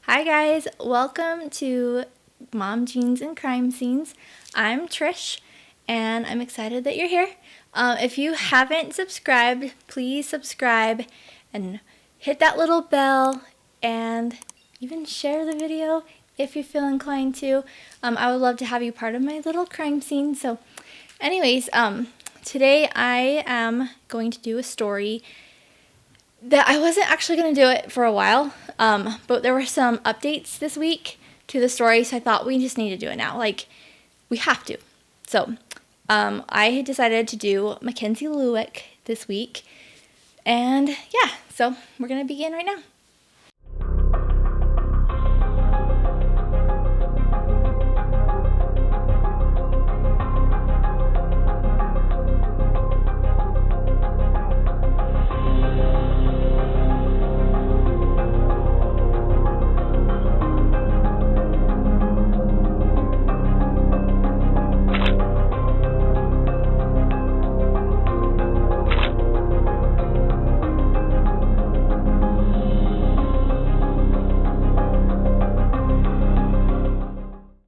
Hi guys, welcome to Mom Jeans and Crime Scenes. I'm Trish and I'm excited that you're here. If you haven't subscribed, please subscribe and hit that little bell and even share the video if you feel inclined to. I would love to have you part of my little crime scene. So anyways, today I am going to do a story that I wasn't actually going to do it for a while, but there were some updates this week to the story, so I thought we just need to do it now. We have to. So, I had decided to do MacKenzie Lueck this week, and yeah, so we're going to begin right now.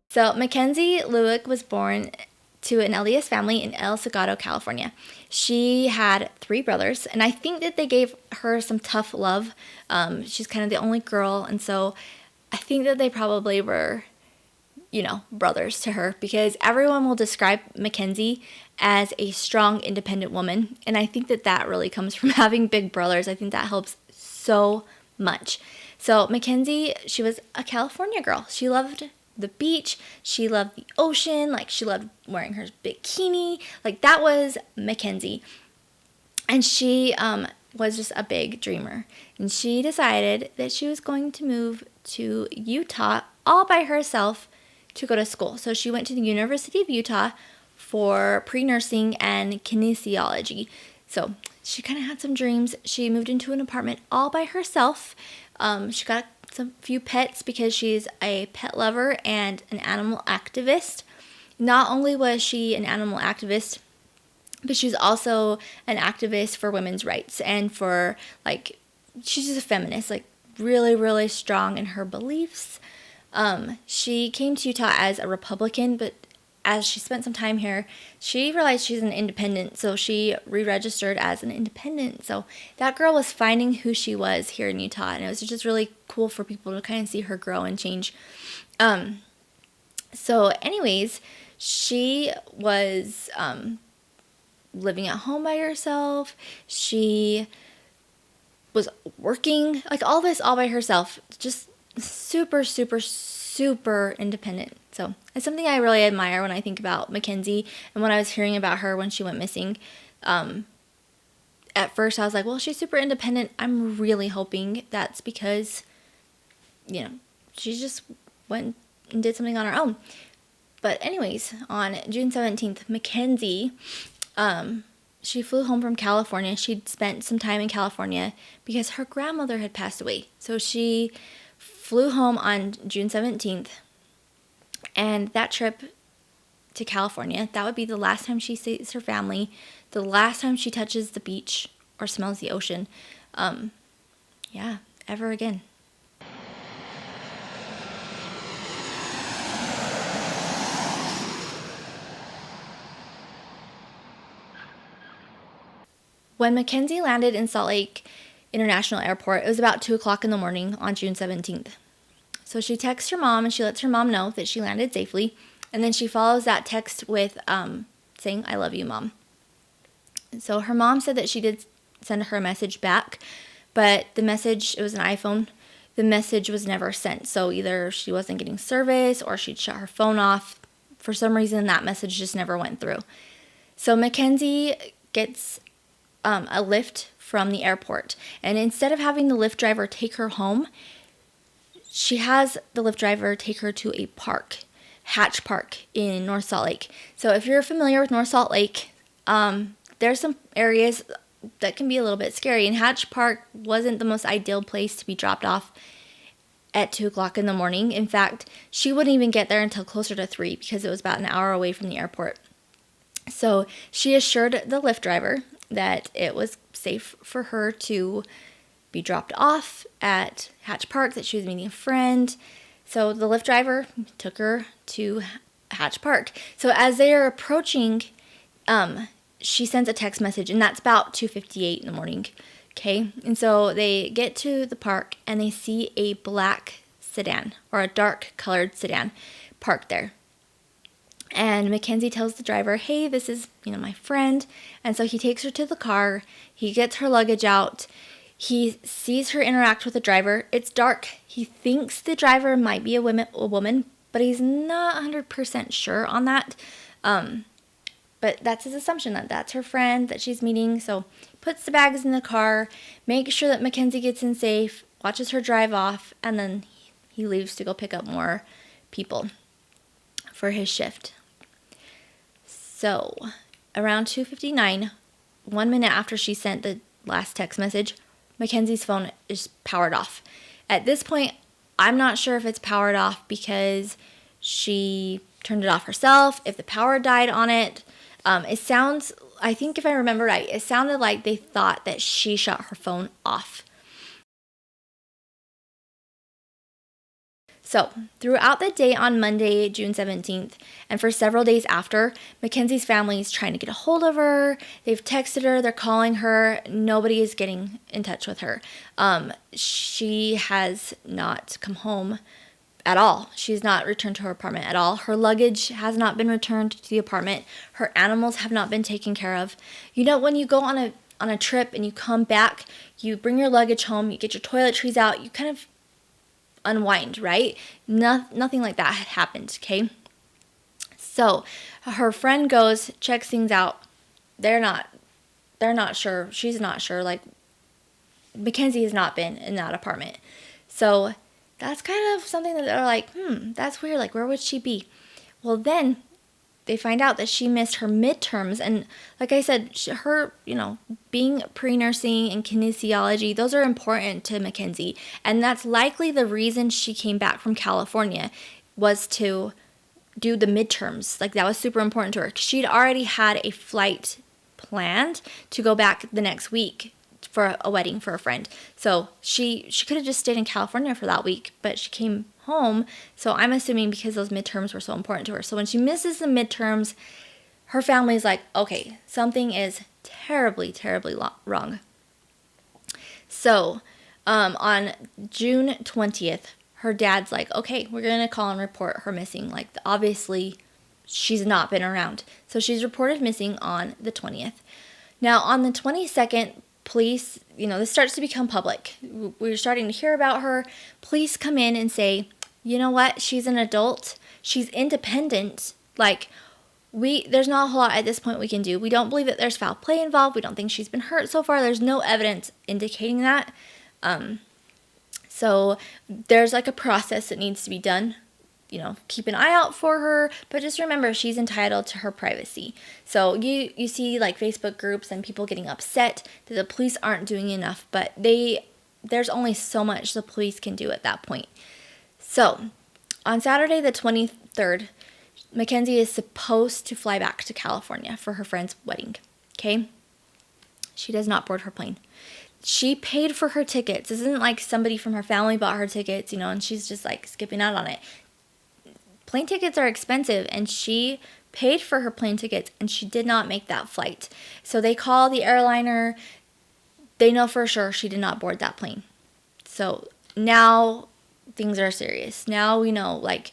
So, MacKenzie Lueck was born to an LDS family in El Segundo, California. She had 3 brothers, and I think that they gave her some tough love. She's kind of the only girl, and so I think that they probably were, brothers to her, because everyone will describe MacKenzie as a strong, independent woman, and I think that that really comes from having big brothers. I think that helps so much. So, MacKenzie, she was a California girl. She loved the beach, she loved the ocean, she loved wearing her bikini, that was MacKenzie. And she was just a big dreamer. And she decided that she was going to move to Utah all by herself to go to school. So she went to the University of Utah for pre-nursing and kinesiology. So she kind of had some dreams. She moved into an apartment all by herself. She got some few pets because she's a pet lover and an animal activist. Not only was she an animal activist, but she's also an activist for women's rights and for she's just a feminist, really, really strong in her beliefs. She came to Utah as a Republican, but as she spent some time here, she realized she's an independent, so she re-registered as an independent. So that girl was finding who she was here in Utah, and it was just really cool for people to kind of see her grow and change. So anyways, she was living at home by herself. She was working, all this all by herself, just super, super, super independent. So it's something I really admire when I think about MacKenzie and when I was hearing about her when she went missing. At first I was like, well, she's super independent. I'm really hoping that's because, she just went and did something on her own. But anyways, on June 17th, MacKenzie, she flew home from California. She'd spent some time in California because her grandmother had passed away. So she flew home on June 17th. And that trip to California, that would be the last time she sees her family, the last time she touches the beach or smells the ocean, ever again. When MacKenzie landed in Salt Lake International Airport, it was about 2 o'clock in the morning on June 17th. So she texts her mom and she lets her mom know that she landed safely. And then she follows that text with saying, "I love you, Mom." So her mom said that she did send her a message back, but the message, it was an iPhone, the message was never sent. So either she wasn't getting service or she'd shut her phone off. For some reason, that message just never went through. So MacKenzie gets a lift from the airport. And instead of having the Lyft driver take her home, she has the Lyft driver take her to a park, Hatch Park in North Salt Lake. So if you're familiar with North Salt Lake, there's some areas that can be a little bit scary. And Hatch Park wasn't the most ideal place to be dropped off at 2 o'clock in the morning. In fact, she wouldn't even get there until closer to 3 because it was about an hour away from the airport. So she assured the Lyft driver that it was safe for her to be dropped off at Hatch Park, that she was meeting a friend. So the Lyft driver took her to Hatch Park. So as they are approaching, she sends a text message, and that's about 2:58 in the morning. Okay, and so they get to the park and they see a black sedan, or a dark colored sedan, parked there. And MacKenzie tells the driver, hey, this is, my friend. And so he takes her to the car. He gets her luggage out. He sees her interact with the driver. It's dark. He thinks the driver might be a woman, but he's not 100% sure on that. But that's his assumption, that that's her friend that she's meeting. So puts the bags in the car, makes sure that MacKenzie gets in safe, watches her drive off, and then he leaves to go pick up more people for his shift. So around 2:59, 1 minute after she sent the last text message, MacKenzie's phone is powered off. At this point, I'm not sure if it's powered off because she turned it off herself, if the power died on it. It sounds, I think if I remember right, it sounded like they thought that she shut her phone off. So, throughout the day on Monday, June 17th, and for several days after, MacKenzie's family is trying to get a hold of her. They've texted her, they're calling her. Nobody is getting in touch with her. She has not come home at all. She's not returned to her apartment at all. Her luggage has not been returned to the apartment. Her animals have not been taken care of. When you go on a trip and you come back, you bring your luggage home, you get your toiletries out, you kind of unwind, right? Nothing like that had happened, okay? So her friend goes, checks things out. They're not sure. She's not sure. Like, MacKenzie has not been in that apartment. So that's kind of something that they're like, that's weird. Like, where would she be? Well, then they find out that she missed her midterms. And like I said, her, being pre-nursing and kinesiology, those are important to MacKenzie. And that's likely the reason she came back from California, was to do the midterms. Like, that was super important to her. She'd already had a flight planned to go back the next week for a wedding for a friend. So she could have just stayed in California for that week, but she came home. So I'm assuming because those midterms were so important to her. So when she misses the midterms, her family's like, okay, something is terribly, terribly wrong. So on June 20th, her dad's like, okay, we're going to call and report her missing. Like, obviously, she's not been around. So she's reported missing on the 20th. Now, on the 22nd, police, this starts to become public. We're starting to hear about her. Police come in and say, you know what? She's an adult. She's independent. Like, there's not a whole lot at this point we can do. We don't believe that there's foul play involved. We don't think she's been hurt so far. There's no evidence indicating that. So there's like a process that needs to be done. Keep an eye out for her, but just remember, she's entitled to her privacy. So you see like Facebook groups and people getting upset that the police aren't doing enough, but there's only so much the police can do at that point. So on Saturday the 23rd, MacKenzie is supposed to fly back to California for her friend's wedding. Okay? She does not board her plane. She paid for her tickets. This isn't like somebody from her family bought her tickets, and she's just like skipping out on it. Plane tickets are expensive, and she paid for her plane tickets, and she did not make that flight. So they call the airliner. They know for sure she did not board that plane. So now things are serious. Now we know, like,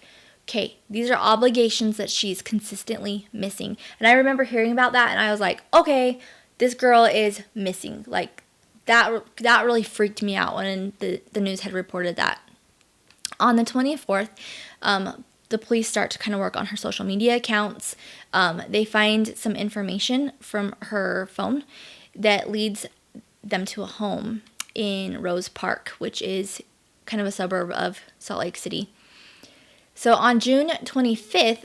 okay, these are obligations that she's consistently missing. And I remember hearing about that, and I was like, okay, this girl is missing. Like, that really freaked me out when the news had reported that. On the 24th, the police start to kind of work on her social media accounts. They find some information from her phone that leads them to a home in Rose Park, which is kind of a suburb of Salt Lake City. So on June 25th,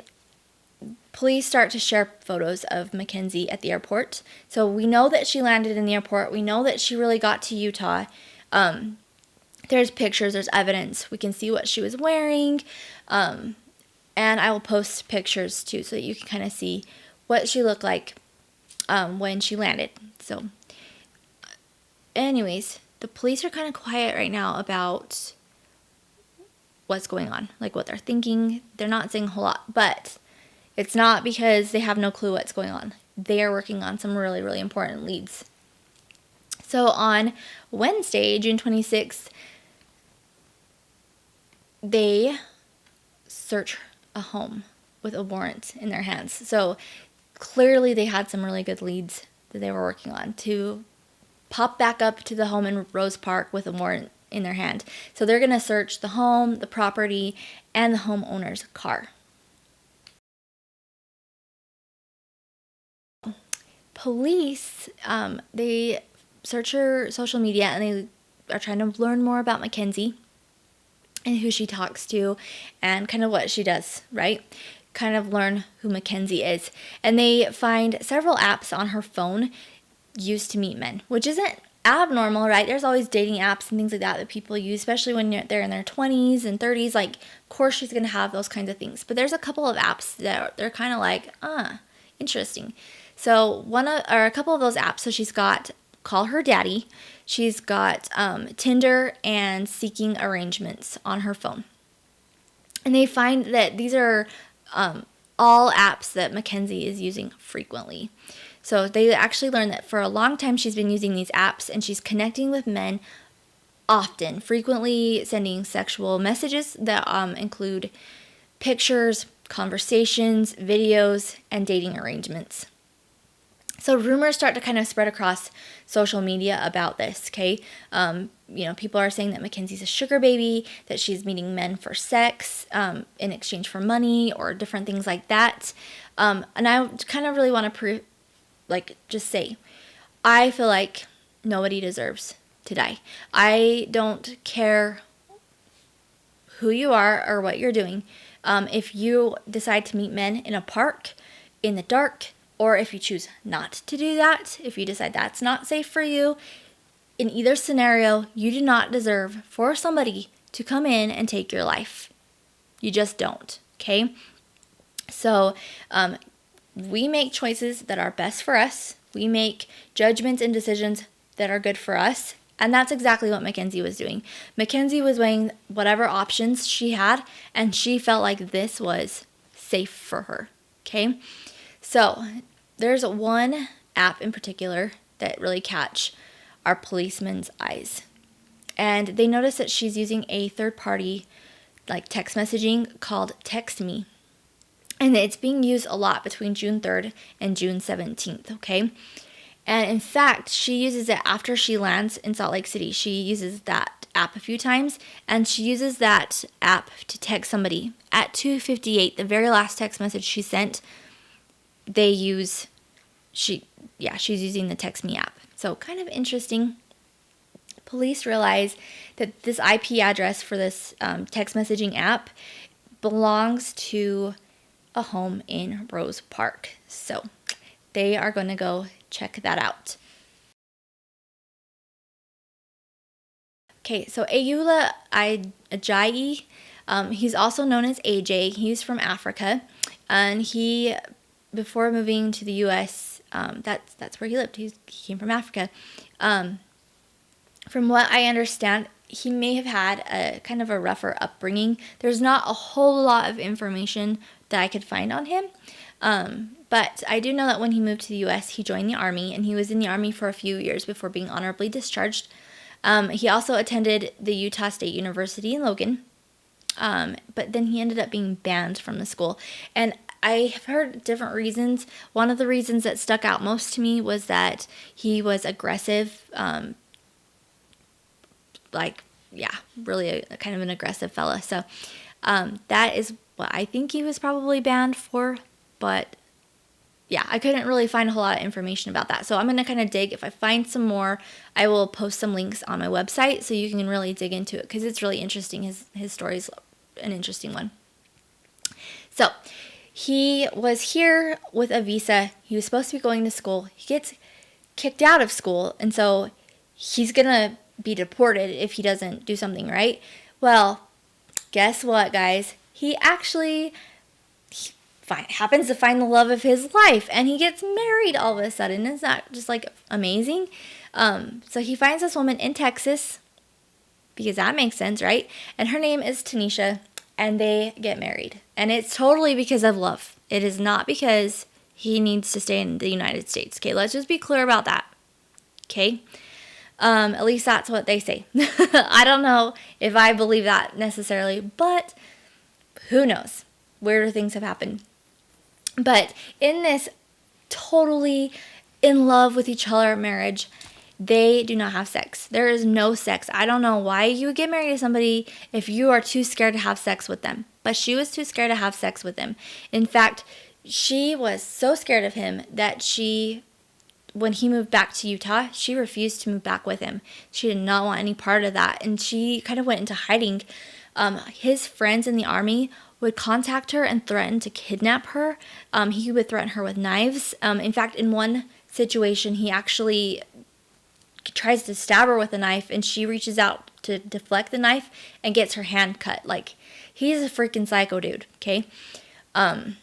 police start to share photos of MacKenzie at the airport. So we know that she landed in the airport. We know that she really got to Utah. There's pictures, there's evidence. We can see what she was wearing. And I will post pictures too so that you can kind of see what she looked like when she landed. So anyways, the police are kind of quiet right now about what's going on, like what they're thinking. They're not saying a whole lot, but it's not because they have no clue what's going on. They are working on some really, really important leads. So on Wednesday, June 26th, they search a home with a warrant in their hands. So clearly they had some really good leads that they were working on to pop back up to the home in Rose Park with a warrant in their hand. So they're going to search the home, the property, and the homeowner's car. Police, they search her social media and they are trying to learn more about MacKenzie and who she talks to and kind of what she does, right? Kind of learn who MacKenzie is. And they find several apps on her phone used to meet men, which isn't abnormal, right? There's always dating apps and things like that people use, especially when they're in their 20s and 30s. Like, of course she's going to have those kinds of things. But there's a couple of apps that they're kind of like, interesting. So a couple of those apps, so she's got Call Her Daddy, she's got Tinder and Seeking Arrangements on her phone. And they find that these are all apps that MacKenzie is using frequently. So they actually learned that for a long time she's been using these apps and she's connecting with men often, frequently sending sexual messages that include pictures, conversations, videos, and dating arrangements. So rumors start to kind of spread across social media about this, okay? People are saying that MacKenzie's a sugar baby, that she's meeting men for sex in exchange for money or different things like that. And I kind of really want to just say, I feel like nobody deserves to die. I don't care who you are or what you're doing. If you decide to meet men in a park, in the dark, or if you choose not to do that, if you decide that's not safe for you, in either scenario, you do not deserve for somebody to come in and take your life. You just don't, okay? So, we make choices that are best for us. We make judgments and decisions that are good for us. And that's exactly what MacKenzie was doing. MacKenzie was weighing whatever options she had, and she felt like this was safe for her, okay? So there's one app in particular that really catch our policemen's eyes. And they notice that she's using a third-party text messaging called Text Me. And it's being used a lot between June 3rd and June 17th, okay? And in fact, she uses it after she lands in Salt Lake City. She uses that app a few times, and she uses that app to text somebody. At 2:58, the very last text message she sent, she's using the Text Me app. So kind of interesting. Police realize that this IP address for this text messaging app belongs to a home in Rose Park. So they are going to go check that out. Okay, so Ayoola Ajayi, he's also known as AJ. He's from Africa, and he, before moving to the U.S., that's where he lived. He came from Africa. From what I understand, he may have had a kind of a rougher upbringing. There's not a whole lot of information that I could find on him. But I do know that when he moved to the U.S., he joined the Army, and he was in the Army for a few years before being honorably discharged. He also attended the Utah State University in Logan, but then he ended up being banned from the school. And I have heard different reasons. One of the reasons that stuck out most to me was that he was aggressive, really a kind of an aggressive fella. So that is what I think he was probably banned for, but yeah, I couldn't really find a whole lot of information about that. So I'm going to kind of dig. If I find some more, I will post some links on my website so you can really dig into it because it's really interesting. His story's an interesting one. So he was here with a visa. He was supposed to be going to school. He gets kicked out of school, and so he's going to be deported if he doesn't do something right. Well, guess what, guys? He actually happens to find the love of his life, and he gets married all of a sudden. Isn't that just like amazing? So he finds this woman in Texas, because that makes sense, right? And her name is Tanisha, and they get married. And it's totally because of love. It is not because he needs to stay in the United States. Okay, let's just be clear about that. Okay? At least that's what they say. I don't know if I believe that necessarily, but who knows? Weirder things have happened. But in this totally in love with each other marriage, they do not have sex. There is no sex. I don't know why you would get married to somebody if you are too scared to have sex with them. But she was too scared to have sex with him. In fact, she was so scared of him that when he moved back to Utah, she refused to move back with him. She did not want any part of that. And she kind of went into hiding. His friends in the army would contact her and threaten to kidnap her. He would threaten her with knives. In fact, in one situation, he actually tries to stab her with a knife, and she reaches out to deflect the knife and gets her hand cut. Like, he's a freaking psycho dude, okay? And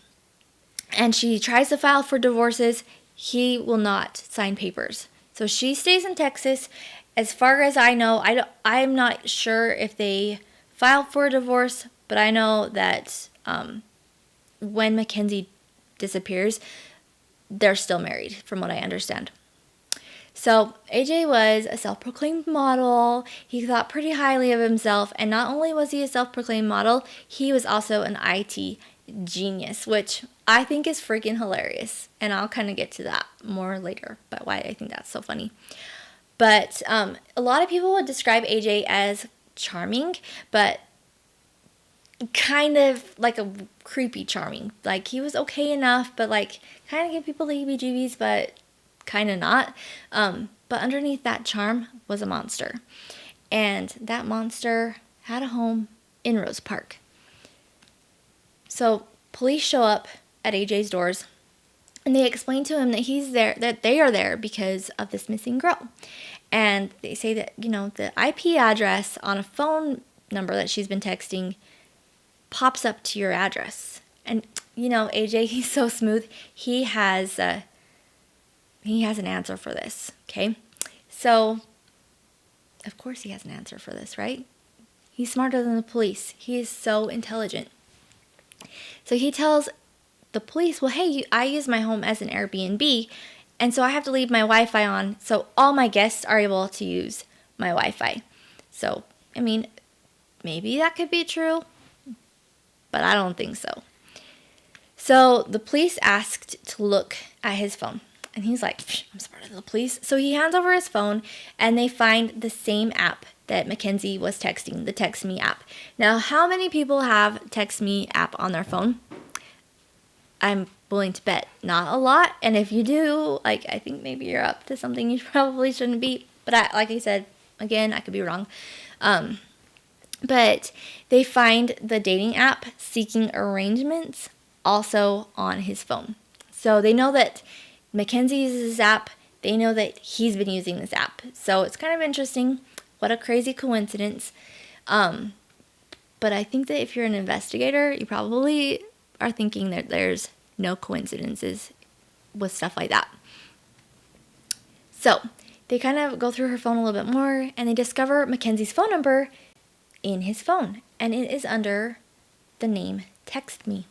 she tries to file for divorces. He will not sign papers. So she stays in Texas. As far as I know, I'm not sure if they filed for a divorce, but I know that when MacKenzie disappears, they're still married, from what I understand. So AJ was a self-proclaimed model. He thought pretty highly of himself, and not only was he a self-proclaimed model, he was also an IT genius, which I think is freaking hilarious. And I'll kind of get to that more later, but why I think that's so funny. But a lot of people would describe AJ as charming, but kind of like a creepy charming. Like, he was okay enough, but like kind of give people the heebie-jeebies, but kind of not. But underneath that charm was a monster. And that monster had a home in Rose Park. So police show up at AJ's doors, and they explain to him that they are there because of this missing girl. And they say that, the IP address on a phone number that she's been texting pops up to your address. And, AJ, he's so smooth. He has an answer for this, okay? So, of course he has an answer for this, right? He's smarter than the police. He is so intelligent. So he tells the police, well, hey, I use my home as an Airbnb, and so I have to leave my Wi-Fi on so all my guests are able to use my Wi-Fi. So, maybe that could be true, but I don't think so. So the police asked to look at his phone, and he's like, I'm smarter than the police. So he hands over his phone, and they find the same app that MacKenzie was texting, the Text Me app. Now, how many people have Text Me app on their phone? I'm willing to bet not a lot. And if you do, I think maybe you're up to something you probably shouldn't be. But like I said, again, I could be wrong. But they find the dating app Seeking Arrangements also on his phone. So they know that MacKenzie uses this app. They know that he's been using this app. So it's kind of interesting. What a crazy coincidence. But I think that if you're an investigator, you probably are thinking that there's no coincidences with stuff like that. So they kind of go through her phone a little bit more, and they discover MacKenzie's phone number in his phone, and it is under the name Text Me.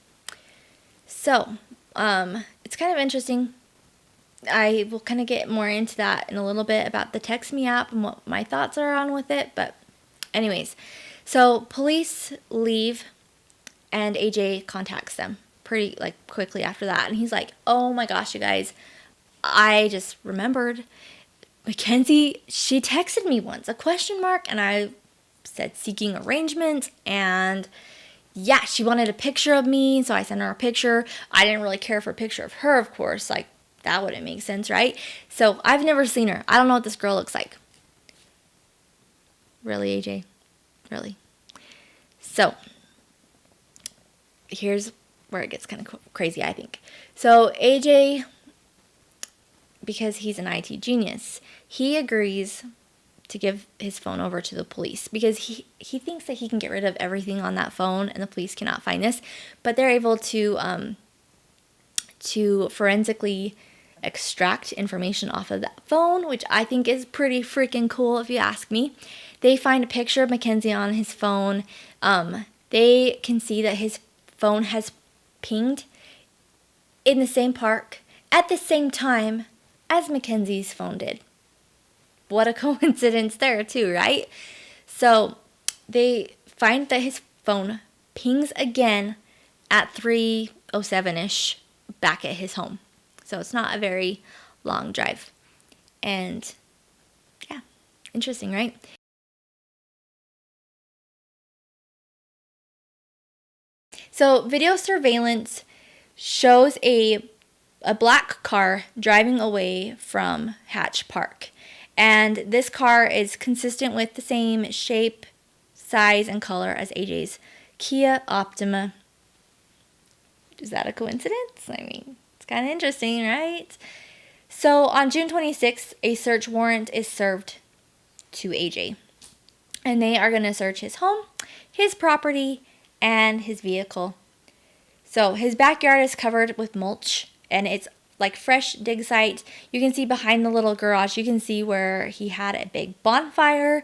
So it's kind of interesting. I will kind of get more into that in a little bit about the Text Me app and what my thoughts are on with it. But anyways, so police leave, and AJ contacts them pretty quickly after that. And he's like, oh my gosh, you guys, I just remembered MacKenzie, she texted me once, a question mark, and I said seeking arrangements, and yeah, she wanted a picture of me, so I sent her a picture. I didn't really care for a picture of her, of course, that wouldn't make sense, right? So I've never seen her. I don't know what this girl looks like. Really, AJ? Really? So here's where it gets kind of crazy, I think. So AJ, because he's an IT genius, he agrees to give his phone over to the police because he thinks that he can get rid of everything on that phone and the police cannot find this, but they're able to to forensically extract information off of that phone, which I think is pretty freaking cool if you ask me. They find a picture of MacKenzie on his phone. They can see that his phone has pinged in the same park at the same time as MacKenzie's phone did. What a coincidence there too, right? So they find that his phone pings again at 3:07ish back at his home. So it's not a very long drive. And yeah, interesting, right? So video surveillance shows a black car driving away from Hatch Park. And this car is consistent with the same shape, size, and color as AJ's Kia Optima. Is that a coincidence? I mean, it's kind of interesting, right? So on June 26th, a search warrant is served to AJ. And they are going to search his home, his property, and his vehicle. So his backyard is covered with mulch, and it's like fresh dig site. You can see behind the little garage, you can see where he had a big bonfire.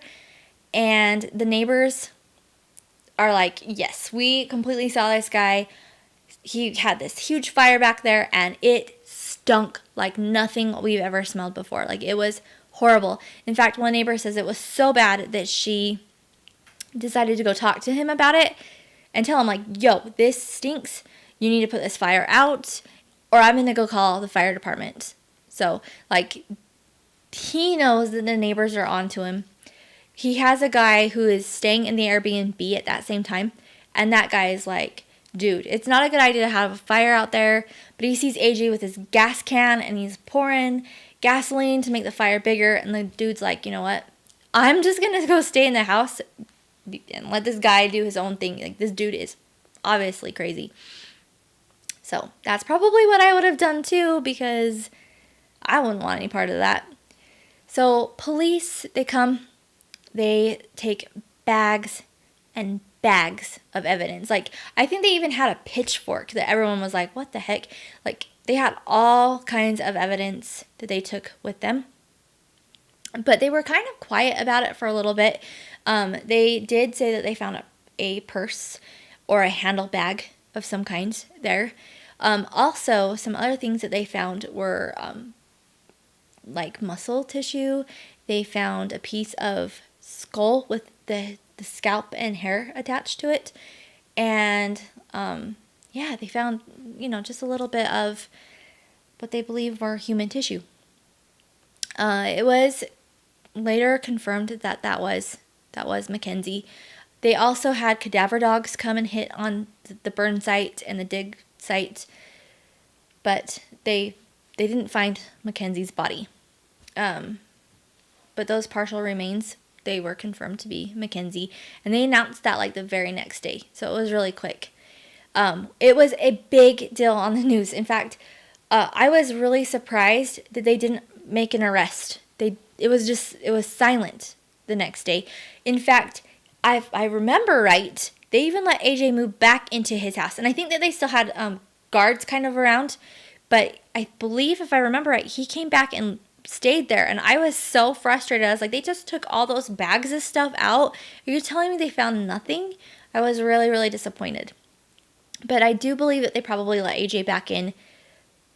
And the neighbors are like, yes, we completely saw this guy. He had this huge fire back there, and it stunk like nothing we've ever smelled before. Like, it was horrible. In fact, one neighbor says it was so bad that she decided to go talk to him about it and tell him, like, yo, this stinks. You need to put this fire out, or I'm going to go call the fire department. So, like, he knows that the neighbors are onto him. He has a guy who is staying in the Airbnb at that same time, and that guy is like, dude, it's not a good idea to have a fire out there. But he sees AJ with his gas can, and he's pouring gasoline to make the fire bigger, and the dude's like, you know what? I'm just going to go stay in the house and let this guy do his own thing. Like, this dude is obviously crazy. So that's probably what I would have done too, because I wouldn't want any part of that. So police, they come, they take bags and bags of evidence. Like, I think they even had a pitchfork that everyone was like, what the heck? Like, they had all kinds of evidence that they took with them. But they were kind of quiet about it for a little bit. They did say that they found a purse or a handle bag of some kind there. Also, some other things that they found were like muscle tissue. They found a piece of skull with the scalp and hair attached to it. And yeah, they found, just a little bit of what they believe were human tissue. It was later confirmed that was MacKenzie. They also had cadaver dogs come and hit on the burn site and the dig site, but they didn't find MacKenzie's body. But those partial remains, they were confirmed to be MacKenzie, and they announced that like the very next day, so it was really quick. It was a big deal on the news. In fact, I was really surprised that they didn't make an arrest. It was silent the next day. In fact, I remember right, they even let AJ move back into his house. And I think that they still had guards kind of around. But I believe, if I remember right, he came back and stayed there. And I was so frustrated. I was like, they just took all those bags of stuff out. Are you telling me they found nothing? I was really, really disappointed. But I do believe that they probably let AJ back in.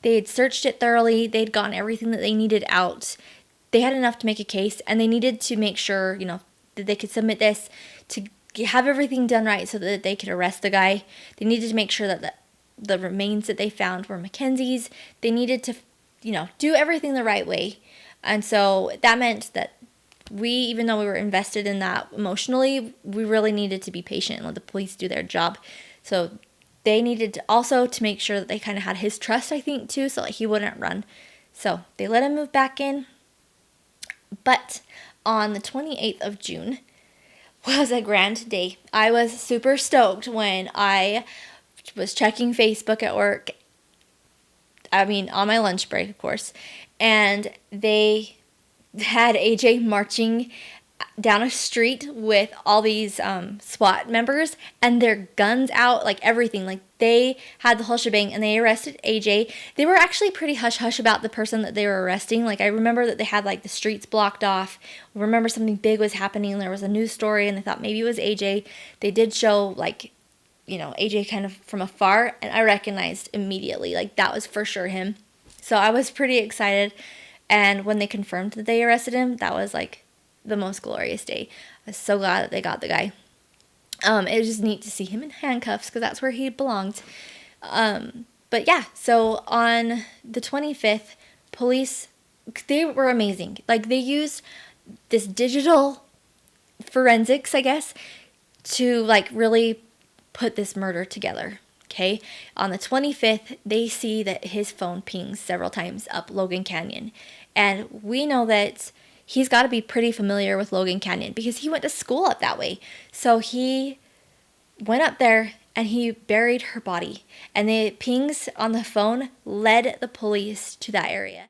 They had searched it thoroughly. They'd gotten everything that they needed out. They had enough to make a case. And they needed to make sure, that they could submit this to have everything done right so that they could arrest the guy. They needed to make sure that the remains that they found were MacKenzie's. They needed to, do everything the right way. And so that meant that even though we were invested in that emotionally, we really needed to be patient and let the police do their job. So they needed to make sure that they kind of had his trust, I think, too, so that he wouldn't run. So they let him move back in. But on the 28th of June was a grand day. I was super stoked when I was checking Facebook at work. On my lunch break, of course. And they had AJ marching down a street with all these SWAT members and their guns out, like everything. Like they had the whole shebang, and they arrested AJ. They were actually pretty hush-hush about the person that they were arresting. Like I remember that they had like the streets blocked off. I remember something big was happening. There was a news story and they thought maybe it was AJ. They did show like, AJ kind of from afar, and I recognized immediately, like that was for sure him. So I was pretty excited. And when they confirmed that they arrested him, that was like the most glorious day. I was so glad that they got the guy. It was just neat to see him in handcuffs because that's where he belonged. But yeah, so on the 25th, police, they were amazing. Like they used this digital forensics, I guess, to like really put this murder together. Okay, on the 25th, they see that his phone pings several times up Logan Canyon. And we know that he's got to be pretty familiar with Logan Canyon because he went to school up that way. So he went up there and he buried her body. And the pings on the phone led the police to that area.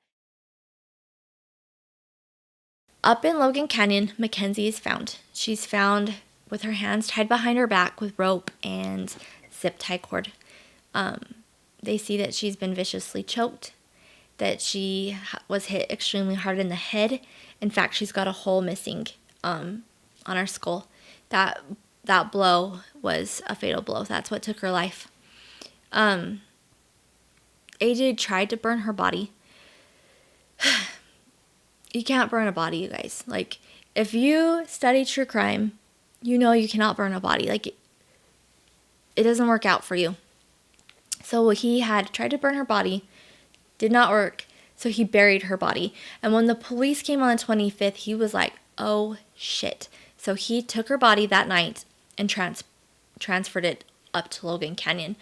Up in Logan Canyon, MacKenzie is found. She's found with her hands tied behind her back with rope and zip tie cord. They see that she's been viciously choked, that she was hit extremely hard in the head. In fact, she's got a hole missing on her skull. That blow was a fatal blow. That's what took her life. AJ tried to burn her body. You can't burn a body, you guys. Like, if you study true crime, you know you cannot burn a body. Like, it doesn't work out for you. So he had tried to burn her body, did not work, so he buried her body. And when the police came on the 25th, he was like, oh shit. So he took her body that night and transferred it up to Logan Canyon.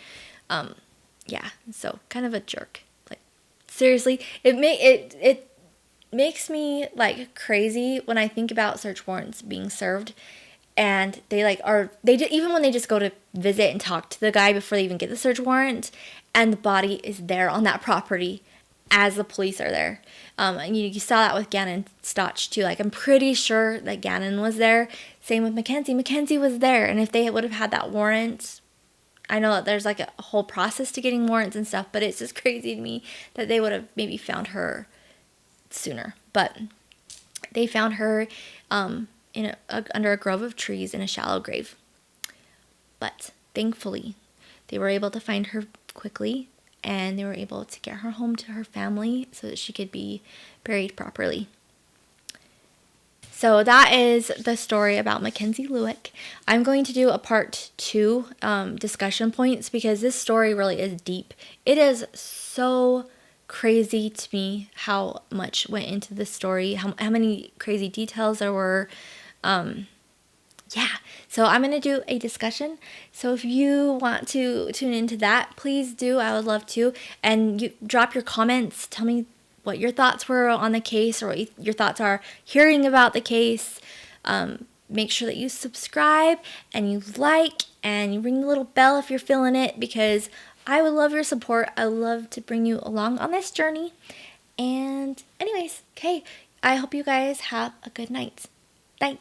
Yeah, so kind of a jerk. Like, seriously, it makes me like crazy when I think about search warrants being served, and even when they just go to visit and talk to the guy before they even get the search warrant, and the body is there on that property as the police are there. And you saw that with Gannon Stotch too. Like, I'm pretty sure that Gannon was there. Same with MacKenzie. MacKenzie was there, and if they would have had that warrant, I know that there's like a whole process to getting warrants and stuff, but it's just crazy to me that they would have maybe found her sooner. But they found her under a grove of trees in a shallow grave. But thankfully, they were able to find her quickly, and they were able to get her home to her family so that she could be buried properly. So that is the story about MacKenzie Lueck. I'm going to do a part 2 discussion points because this story really is deep. It is so crazy to me how much went into this story, how many crazy details there were. So I'm going to do a discussion. So if you want to tune into that, please do. I would love to. And you drop your comments. Tell me what your thoughts were on the case, or what your thoughts are hearing about the case. Make sure that you subscribe and you like and you ring the little bell if you're feeling it, because I would love your support. I love to bring you along on this journey. And anyways, okay, I hope you guys have a good night. Night.